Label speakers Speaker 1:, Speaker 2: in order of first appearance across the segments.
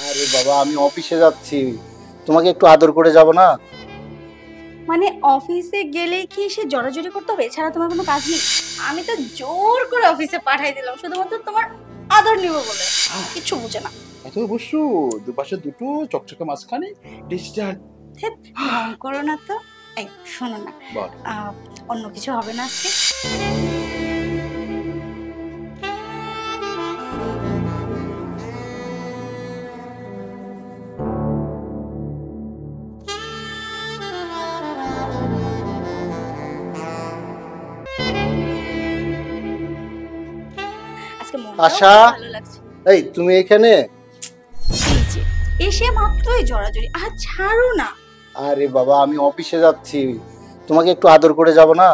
Speaker 1: আরে বাবা, আমি অফিসে যাচ্ছি, তোমাকে একটু আদর করে যাব না?
Speaker 2: মানে অফিসে গেলেই কি সে জড়াজড়ি করতে হবে, এছাড়া তোমার কোনো কাজ নেই? আমি তো জোর করে অফিসে পাঠাই দিলাম শুধুমাত্র তোমার আদর নিব বলে। কিছু বুঝে না।
Speaker 3: এত অবশ্য দুপাশে দুটো চকচকে মাঝখানে ডিজিটাল।
Speaker 2: ঢং করো না তো। এই শোনো না,
Speaker 3: বল।
Speaker 2: অন্য কিছু হবে না আজকে? আজকে মনটাও
Speaker 1: আশা,
Speaker 2: ভালো লাগছে।
Speaker 1: এই তুমি এখানে?
Speaker 2: এই যে এসে মাত্রই জড়াজড়ি, আর ছাড়ো না।
Speaker 1: আরে বাবা, আমি অফিসে যাচ্ছি, তোমাকে একটু আদর করে যাব না?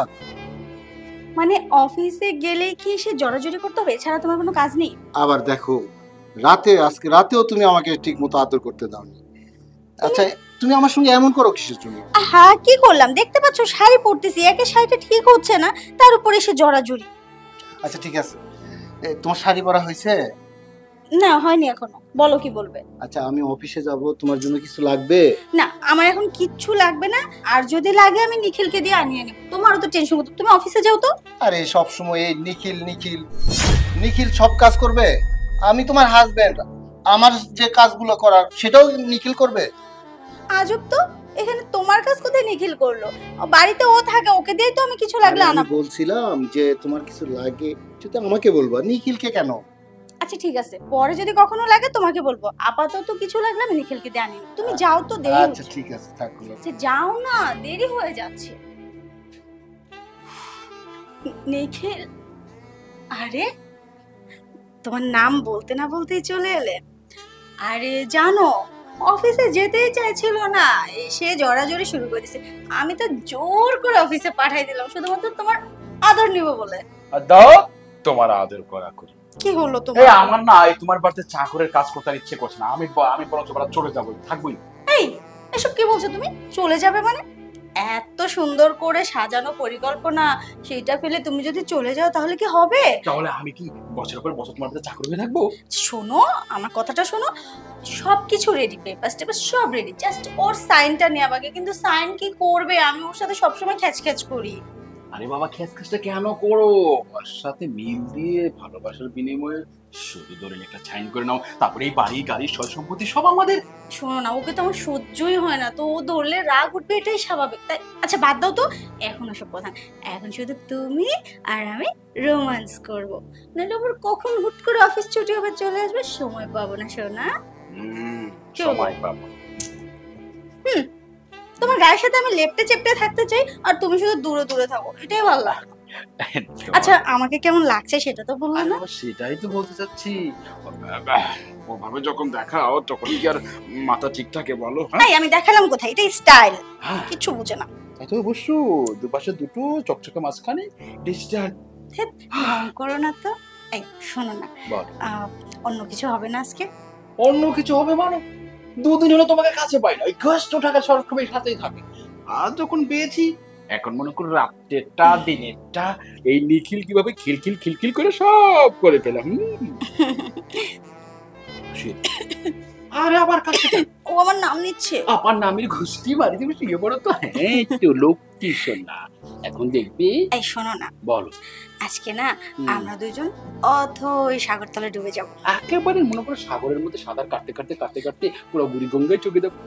Speaker 2: মানে অফিসে গেলেই কি সে জড়াজড়ি করতে হবে, এছাড়া তোমার কোনো কাজ নেই?
Speaker 1: আবার দেখো, আজকে রাতেও তুমি আমাকে ঠিক মতো আদর করতে দাওনি। আচ্ছা, তুমি আমার সঙ্গে এমন করো কিসের জন্য?
Speaker 2: হ্যাঁ, কি করলাম? দেখতে পাচ্ছ শাড়ি পরতেছি, একে শাড়িটা ঠিক হচ্ছে না, তার উপরে সে জড়াজড়ি।
Speaker 1: আচ্ছা ঠিক আছে, তোমার শাড়ি পরা হয়েছে?
Speaker 2: না, হয়নি এখনো। বলো কি বলবে?
Speaker 1: আচ্ছা, আমি অফিসে যাব, তোমার জন্য কিছু লাগবে?
Speaker 2: না, আমার এখন কিচ্ছু লাগবে না, আর যদি লাগে আমি নিখিলকে দিয়ে আনিয়ে নেব। তোমারও তো টেনশন করতে, তুমি অফিসে যাও তো।
Speaker 1: আরে সব সময় এই নিখিল নিখিল নিখিল সব কাজ করবে? আমি তোমার হাজবেন্ড, আমার যে কাজগুলো করার সেটাও নিখিল করবে?
Speaker 2: আজব তো, এখানে তোমার কাজ কোথায় নিখিল করলো? বাড়িতে ও থাকে, ওকে দিয়েই তো আমি কিছু লাগলে
Speaker 1: আরে আমি
Speaker 2: আনাবো।
Speaker 1: বলছিলাম যে তোমার কিছু লাগে সেটা আমাকে বলবা, নিখিলকে কেন?
Speaker 2: আচ্ছা ঠিক আছে, পরে যদি কখনো লাগে তোমাকে বলবো, আপাতত কিছু লাগলে আমি নিখিলকে দিয়ে আনিয়ে নেব। তুমি যাও তো, দেরি
Speaker 1: আচ্ছা
Speaker 2: হচ্ছে।
Speaker 1: ঠিক আছে, থাকলো।
Speaker 2: আচ্ছা যাও না, দেরি হয়ে যাচ্ছে। নিখিল, আরে তোমার নাম বলতে না বলতেই চলে এলে। আরে জানো, অফিসে যেতেই চাইছিল না, এসে জড়াজড়ি শুরু করে দিয়েছে। আমি তো জোর করে অফিসে পাঠাই দিলাম শুধুমাত্র তোমার আদর নিব বলে।
Speaker 3: আর দাও তোমার আদর করা করি।
Speaker 2: কি হলো
Speaker 3: এই
Speaker 2: তোমার?
Speaker 3: আমার না এই তোমার বাড়িতে চাকরের কাজ করতে আর ইচ্ছে করছে না। আমি বরঞ্চ বাড়ি চলে যাবো, থাকবোই।
Speaker 2: এই এসব কি বলছো তুমি? চলে যাবে মানে? এত সুন্দর করে সাজানো পরিকল্পনা, সেটা ফেলে তুমি যদি চলে যাও তাহলে কি হবে?
Speaker 3: তাহলে আমি কি বছরের পর বছর তোমার বাড়িতে চাকর হয়ে থাকবো?
Speaker 2: শোনো, আমার কথাটা শোনো। সবকিছু রেডি, পেপার টেপার সব রেডি, জাস্ট ওর সাইনটা নেওয়া বাকি। কিন্তু সাইন কি করবে? আমি ওর সাথে সবসময় খ্যাচ খ্যাচ করি।
Speaker 3: আরে বাবা, খেস খেসটা কেন করো? ওর সাথে মিল দিয়ে ভালোবাসার বিনিময়ে শুধু ধরে একটা সাইন করে নাও, তারপরে এই বাড়ি গাড়ি সয় সম্পত্তি সব আমাদের।
Speaker 2: শোনো না, ওকে তো আমার সহ্যই হয় না, তো ও ধরলে রাগ উঠবে, এটাই স্বাভাবিক। তাই আচ্ছা বাদ দাও তো, এখন ওসব কথা। এখন শুধু তুমি আর আমি রোমান্স করব, নাহলে ওর কখন হুট করে অফিস ছুটি হবে চলে আসবে, সময় পাবো না সোনা।
Speaker 3: সময় পাবো।
Speaker 2: তোমার গায়ের সাথে আমি লেপটে চেপটে থাকতে চাই, আর তুমি শুধু দূরে দূরে থাকো, এটাই ভালো লাগে। আচ্ছা আমাকে কেমন লাগছে সেটা তো বললো
Speaker 3: আরে
Speaker 2: না।
Speaker 3: বাবা, সেটাই তো বলতে চাচ্ছি। ওভাবে যখন দেখাও তখন কি আর মাথা ঠিক থাকে বলো?
Speaker 2: এই আমি দেখালাম কোথায়? এটা স্টাইল,
Speaker 3: হ্যাঁ,
Speaker 2: কিছু বুঝে না।
Speaker 3: এত অবশ্য দুপাশে দুটো চকচকে মাঝখানে ডিজিটাল।
Speaker 2: ঢং করো না তো। এই শোনো না,
Speaker 3: বল।
Speaker 2: অন্য কিছু হবে না আজকে?
Speaker 3: অন্য কিছু হবে মানে? দুদিন হলো তোমাকে কাছে পাই না, ওই কষ্ট টাকা সবসময় সাথেই থাকে। আর যখন পেয়েছি, এখন মনে করো রাত্রেরটা দিনেরটা এই নিখিল কিভাবে খিলখিল খিলখিল করে সব করে পেলাম। আরে আবার কাছে
Speaker 2: ও আমার নাম নিচ্ছে।
Speaker 3: আপার নামের ঘুষটি মারি তুমি শুয়ে পড়ো তো। হ্যাঁ, একটু লক্ষ্মী শোনা। এখন দেখবি।
Speaker 2: এই শোনো না,
Speaker 3: বলো।
Speaker 2: আজকে না আমরা দুজন অথই সাগর তলে ডুবে যাব।
Speaker 3: একেবারে মনে করো সাগরের মধ্যে সাঁতার কাটতে কাটতে কাটতে কাটতে পুরো বুড়ি গঙ্গায় চোখে দেবো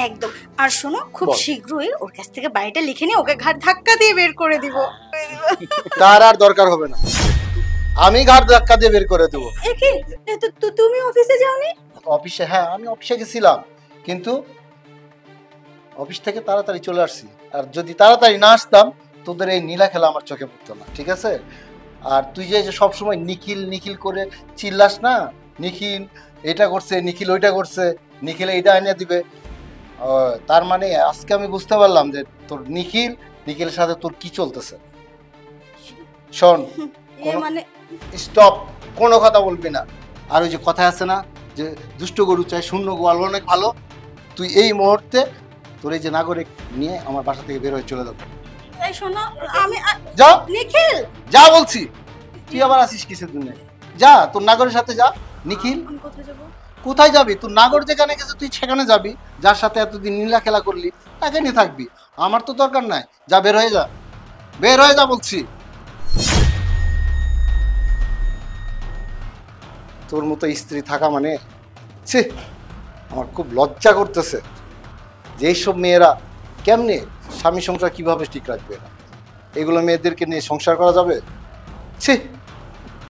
Speaker 2: একদম। আর শোনো, খুব
Speaker 3: বল।
Speaker 2: শীঘ্রই ওর কাছ থেকে বাড়িটা লিখে নিয়ে ওকে ঘাট ধাক্কা দিয়ে বের করে দিব।
Speaker 1: তার আর দরকার হবে না, আমি ঘাট ধাক্কা দিয়ে বের করে দেবো।
Speaker 2: একে তুমি অফিসে যাওনি?
Speaker 1: অফিসে, হ্যাঁ আমি অফিসে গেছিলাম, কিন্তু অফিস থেকে তাড়াতাড়ি চলে আসছি। আর যদি তাড়াতাড়ি না আসতাম, তোদের এই নীলা খেলা আমার চোখে পড়তো না, ঠিক আছে? আর তুই যে সবসময় নিখিল নিখিল করে চিল্লাস না, নিখিল এটা করছে, নিখিল ওইটা করছে, নিখিল এইটা এনে দিবে, তার মানে আজকে আমি বুঝতে পারলাম যে তোর নিখিলের সাথে তোর কি চলতেছে। শোন,
Speaker 2: মানে
Speaker 1: স্টপ, কোনো কথা বলবি না। আর ওই যে কথা আছে না যে দুষ্ট গরু চাই শূন্য গোয়াল, অনেক ভালো। তুই এই মুহূর্তে তোর এই যে নাগরিক নিয়ে আমার বাসা থেকে বের হয়ে চলে যাবো।
Speaker 2: এই শোনো, আমি
Speaker 1: যা,
Speaker 2: নিখিল
Speaker 1: যা বলছি। তুই আবার আসিস কিসের জন্য? যা, তোর নাগরের সাথে যা। নিখিল,
Speaker 2: আমি কোথায় যাব?
Speaker 1: কোথায় যাবি? তোর নাগর যেখানে গেছে তুই সেখানে যাবি, যার সাথে এতদিন নীলা খেলা করলি তাকে নিয়ে থাকবি। আমার তো দরকার নাই, যা বের হয়ে যা, বের হয়ে যা বলছি। তোর মতো স্ত্রী থাকা মানে ছি, আমার খুব লজ্জা করতেছে যে এইসব মেয়েরা কেমনে স্বামী সংসার কিভাবে ঠিক রাখবে না, এগুলো মেয়েদেরকে নিয়ে সংসার করা যাবে? ছি।